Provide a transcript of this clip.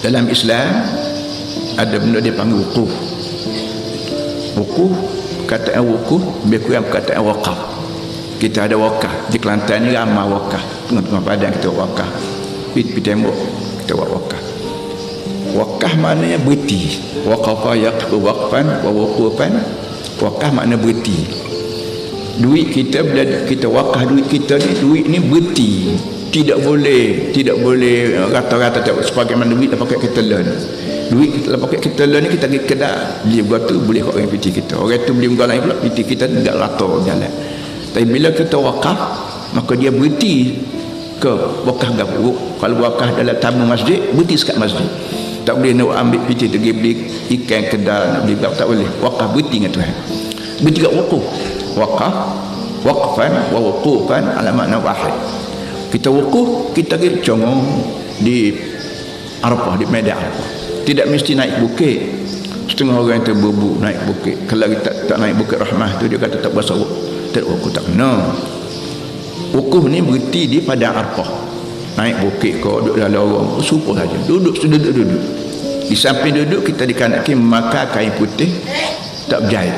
Dalam Islam ada benda dia panggil wukuf. Wukuf, perkataan wukuf lebih kurang perkataan wakaf. Kita ada wakaf di Kelantan ni, ramai wakaf. Tengah-tengah padang kita wakaf, di tembok kita wakaf. Wakaf maknanya berhenti. Waqafa yaqfu waqfan wa wuqufan. Wakaf makna berhenti. Duit kita, bila kita wakaf duit kita ni, duit ni berhenti. Tidak boleh rata-rata sebagaimana duit dah pakai kita learn. Duit kita pakai kita learn ni, kita pergi kedai beli berapa boleh kat orang piti kita. Orang tu beli berapa lain pula, piti kita enggak rata jalan. Tapi bila kita wakaf, maka dia berhenti ke wakaf gabung. Kalau wakaf dalam tamu masjid, berhenti sekat masjid. Tak boleh nak ambil piti tu pergi beli ikan kedai, nak beli berapa, tak boleh. Wakaf berhenti dengan Tuhan. Berhenti kat wukuf. Wakaf, waqfan wa wuqufan ala makna wahid. Kita wukuf, kita pergi congong di Arafah, di medan Arafah. Tidak mesti naik bukit. Setengah orang itu berbuk naik bukit. Kalau kita tak naik bukit Rahmah tu, dia kata tak berasa tak wukuf, tak kena. Wukuf ni berhenti di padang Arafah. Naik bukit kau duduk dalam orang, supaya saja duduk. Di samping duduk, kita dikanaki memakai kain putih tak berjahit.